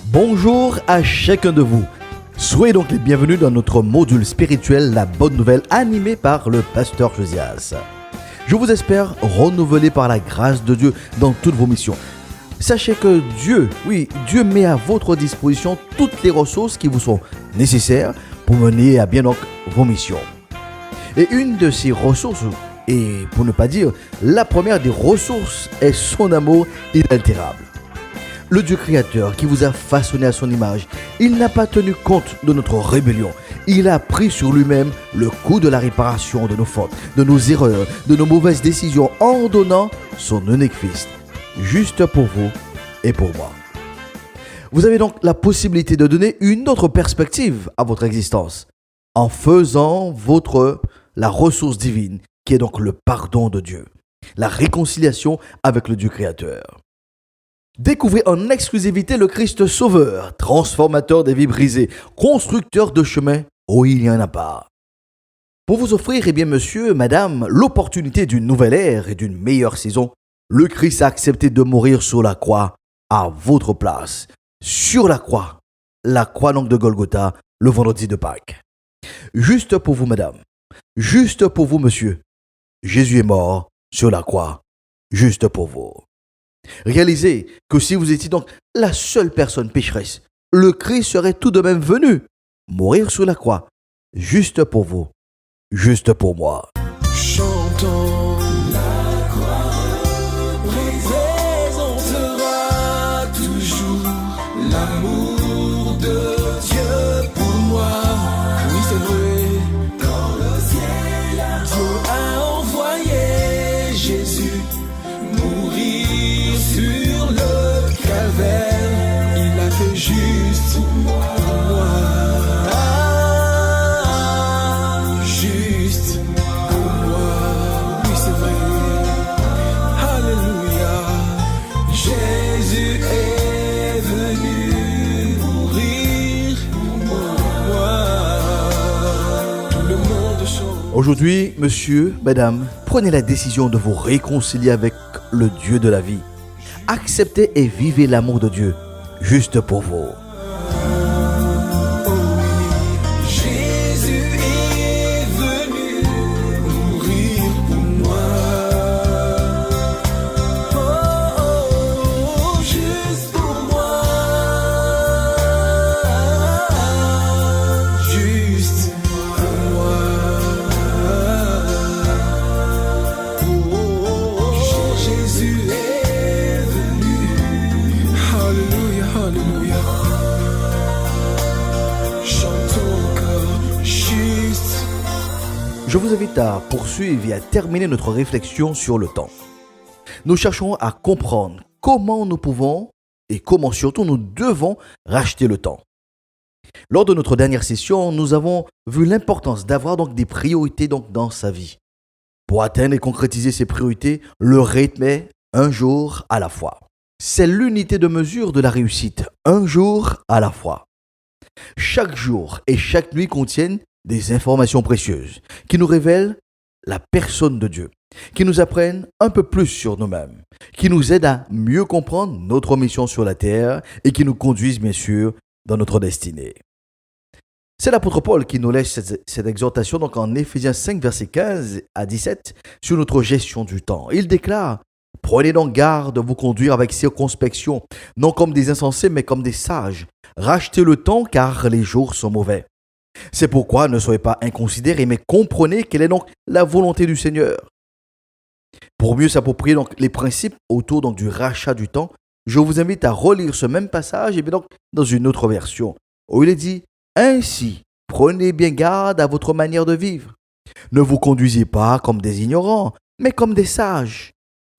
Bonjour à chacun de vous. Soyez donc les bienvenus dans notre module spirituel La Bonne Nouvelle animé par le pasteur Josias. Je vous espère renouvelé par la grâce de Dieu dans toutes vos missions. Sachez que Dieu met à votre disposition toutes les ressources qui vous sont nécessaires pour mener à bien donc vos missions. Et une de ces ressources, et pour ne pas dire la première des ressources, est son amour inaltérable. Le Dieu créateur qui vous a façonné à son image, il n'a pas tenu compte de notre rébellion. Il a pris sur lui-même le coût de la réparation de nos fautes, de nos erreurs, de nos mauvaises décisions en donnant son unique fils, juste pour vous et pour moi. Vous avez donc la possibilité de donner une autre perspective à votre existence en faisant la ressource divine qui est donc le pardon de Dieu, la réconciliation avec le Dieu créateur. Découvrez en exclusivité le Christ sauveur, transformateur des vies brisées, constructeur de chemins où il n'y en a pas. Pour vous offrir, monsieur, madame, l'opportunité d'une nouvelle ère et d'une meilleure saison, le Christ a accepté de mourir sur la croix à votre place. Sur la croix donc de Golgotha, le vendredi de Pâques. Juste pour vous, madame, juste pour vous, monsieur, Jésus est mort sur la croix, juste pour vous. Réalisez que si vous étiez donc la seule personne pécheresse, le Christ serait tout de même venu mourir sur la croix, juste pour vous, juste pour moi. Chantons la croix, représentera toujours l'amour de Dieu pour moi. Oui, c'est vrai, dans le ciel, Dieu a envoyé Jésus mourir sur le calvaire. Il a fait juste pour moi. Juste pour moi. Oui, c'est vrai. Alléluia. Jésus est venu mourir pour moi. Tout le monde chante. Aujourd'hui, monsieur, madame, prenez la décision de vous réconcilier avec le Dieu de la vie. Acceptez et vivez l'amour de Dieu, juste pour vous. Jésus est venu mourir pour moi. Juste pour moi. Juste pour moi. Jésus est venu. Alléluia, alléluia. Chantons encore juste. Je vous invite à poursuivre et à terminer notre réflexion sur le temps. Nous cherchons à comprendre comment nous pouvons et comment surtout nous devons racheter le temps. Lors de notre dernière session, nous avons vu l'importance d'avoir donc des priorités donc dans sa vie. Pour atteindre et concrétiser ces priorités, le rythme est un jour à la fois. C'est l'unité de mesure de la réussite, un jour à la fois. Chaque jour et chaque nuit contiennent des informations précieuses qui nous révèlent la personne de Dieu, qui nous apprennent un peu plus sur nous-mêmes, qui nous aident à mieux comprendre notre mission sur la terre et qui nous conduisent bien sûr dans notre destinée. C'est l'apôtre Paul qui nous laisse cette exhortation donc en Éphésiens 5, versets 15 à 17 sur notre gestion du temps. Il déclare « Prenez donc garde de vous conduire avec circonspection, non comme des insensés mais comme des sages. Rachetez le temps car les jours sont mauvais. C'est pourquoi ne soyez pas inconsidérés mais comprenez quelle est donc la volonté du Seigneur. » Pour mieux s'approprier donc les principes autour donc du rachat du temps, je vous invite à relire ce même passage et bien donc dans une autre version où il est dit « Ainsi, prenez bien garde à votre manière de vivre. Ne vous conduisez pas comme des ignorants, mais comme des sages.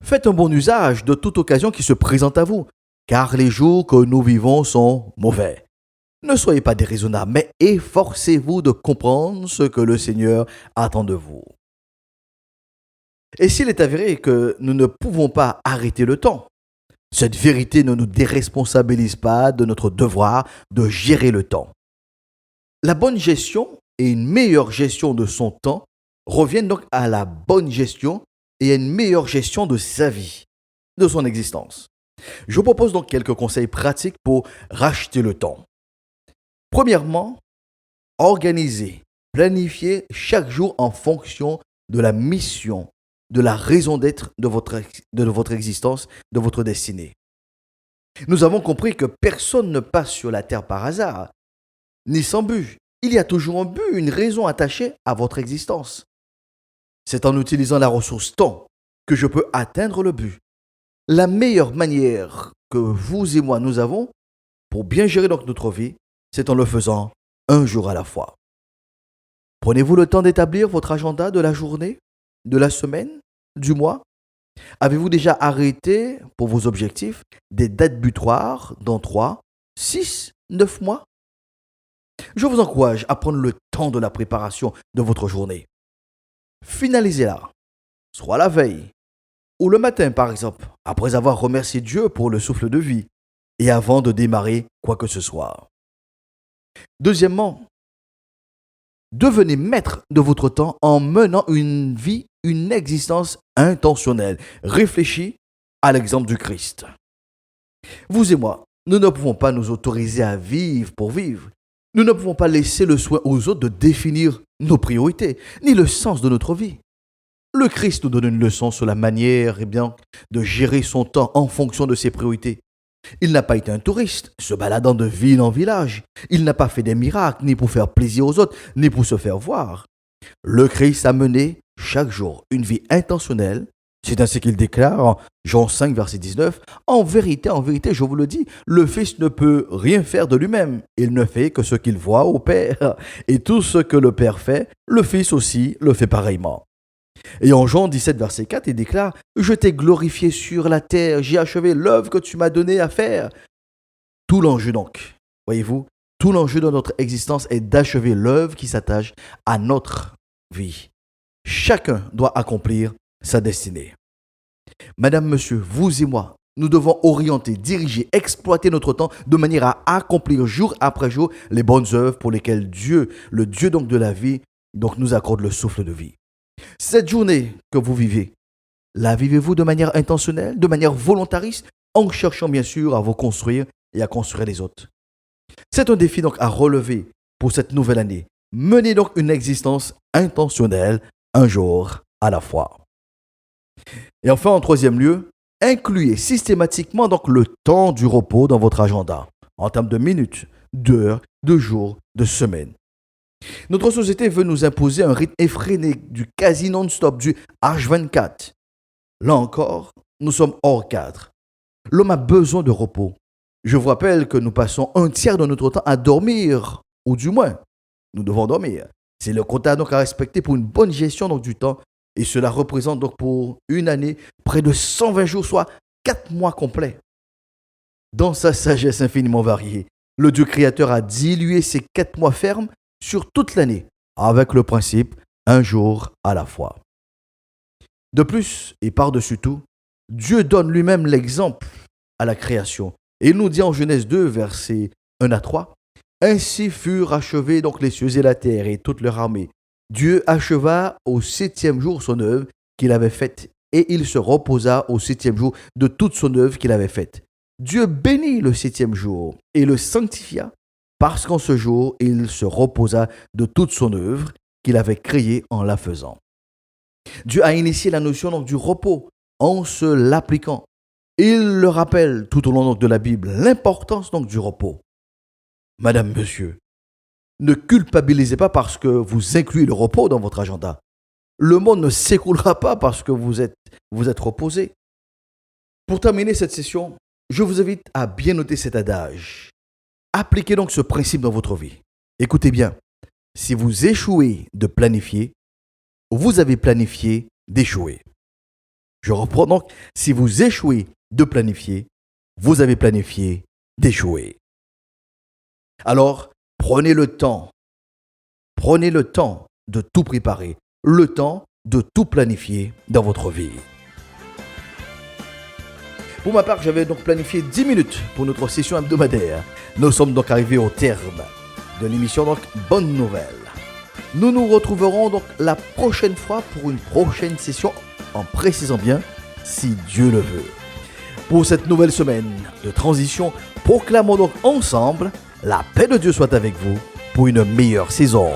Faites un bon usage de toute occasion qui se présente à vous, car les jours que nous vivons sont mauvais. Ne soyez pas déraisonnables, mais efforcez-vous de comprendre ce que le Seigneur attend de vous. » Et s'il est avéré que nous ne pouvons pas arrêter le temps, cette vérité ne nous déresponsabilise pas de notre devoir de gérer le temps. La bonne gestion et une meilleure gestion de son temps reviennent donc à la bonne gestion et à une meilleure gestion de sa vie, de son existence. Je vous propose donc quelques conseils pratiques pour racheter le temps. Premièrement, organisez, planifiez chaque jour en fonction de la mission, de la raison d'être de votre existence, de votre destinée. Nous avons compris que personne ne passe sur la terre par hasard, ni sans but. Il y a toujours un but, une raison attachée à votre existence. C'est en utilisant la ressource temps que je peux atteindre le but. La meilleure manière que vous et moi nous avons pour bien gérer donc notre vie, c'est en le faisant un jour à la fois. Prenez-vous le temps d'établir votre agenda de la journée, de la semaine, du mois? Avez-vous déjà arrêté pour vos objectifs des dates butoirs dans 3, 6, 9 mois? Je vous encourage à prendre le temps de la préparation de votre journée. Finalisez-la, soit la veille ou le matin par exemple, après avoir remercié Dieu pour le souffle de vie et avant de démarrer quoi que ce soit. Deuxièmement, devenez maître de votre temps en menant une vie, une existence intentionnelle, réfléchie à l'exemple du Christ. Vous et moi, nous ne pouvons pas nous autoriser à vivre pour vivre. Nous ne pouvons pas laisser le soin aux autres de définir nos priorités, ni le sens de notre vie. Le Christ nous donne une leçon sur la manière de gérer son temps en fonction de ses priorités. Il n'a pas été un touriste, se baladant de ville en village. Il n'a pas fait des miracles, ni pour faire plaisir aux autres, ni pour se faire voir. Le Christ a mené chaque jour une vie intentionnelle. C'est ainsi qu'il déclare en Jean 5, verset 19. En vérité, je vous le dis, le Fils ne peut rien faire de lui-même. Il ne fait que ce qu'il voit au Père. Et tout ce que le Père fait, le Fils aussi le fait pareillement. Et en Jean 17, verset 4, il déclare « Je t'ai glorifié sur la terre, j'ai achevé l'œuvre que tu m'as donnée à faire. » Tout l'enjeu donc, voyez-vous, tout l'enjeu de notre existence est d'achever l'œuvre qui s'attache à notre vie. Chacun doit accomplir sa destinée. Madame, monsieur, vous et moi, nous devons orienter, diriger, exploiter notre temps de manière à accomplir jour après jour les bonnes œuvres pour lesquelles Dieu, le Dieu donc de la vie, donc nous accorde le souffle de vie. Cette journée que vous vivez, la vivez-vous de manière intentionnelle, de manière volontariste, en cherchant bien sûr à vous construire et à construire les autres. C'est un défi donc à relever pour cette nouvelle année. Menez donc une existence intentionnelle, un jour à la fois. Et enfin, en troisième lieu, incluez systématiquement donc le temps du repos dans votre agenda, en termes de minutes, d'heures, de jours, de semaines. Notre société veut nous imposer un rythme effréné, du quasi non-stop, du H24. Là encore, nous sommes hors cadre. L'homme a besoin de repos. Je vous rappelle que nous passons un tiers de notre temps à dormir, ou du moins, nous devons dormir. C'est le quota donc à respecter pour une bonne gestion donc du temps, et cela représente donc pour une année près de 120 jours, soit 4 mois complets. Dans sa sagesse infiniment variée, le Dieu créateur a dilué ces 4 mois fermes sur toute l'année, avec le principe un jour à la fois. De plus, et par-dessus tout, Dieu donne lui-même l'exemple à la création. Et il nous dit en Genèse 2, versets 1 à 3, « Ainsi furent achevés donc les cieux et la terre et toute leur armée. Dieu acheva au 7e jour son œuvre qu'il avait faite, et il se reposa au 7e jour de toute son œuvre qu'il avait faite. Dieu bénit le 7e jour et le sanctifia, parce qu'en ce jour, il se reposa de toute son œuvre qu'il avait créée en la faisant. » Dieu a initié la notion donc, du repos en se l'appliquant. Il le rappelle tout au long donc, de la Bible, l'importance donc, du repos. Madame, monsieur, ne culpabilisez pas parce que vous incluez le repos dans votre agenda. Le monde ne s'écroulera pas parce que vous êtes reposé. Pour terminer cette session, je vous invite à bien noter cet adage. Appliquez donc ce principe dans votre vie. Écoutez bien, si vous échouez de planifier, vous avez planifié d'échouer. Je reprends donc, si vous échouez de planifier, vous avez planifié d'échouer. Alors, prenez le temps de tout préparer, le temps de tout planifier dans votre vie. Pour ma part, j'avais donc planifié 10 minutes pour notre session hebdomadaire. Nous sommes donc arrivés au terme. de l'émission donc Bonne Nouvelle. Nous nous retrouverons donc la prochaine fois pour une prochaine session, en précisant bien si Dieu le veut. Pour cette nouvelle semaine de transition, proclamons donc ensemble la paix de Dieu soit avec vous pour une meilleure saison.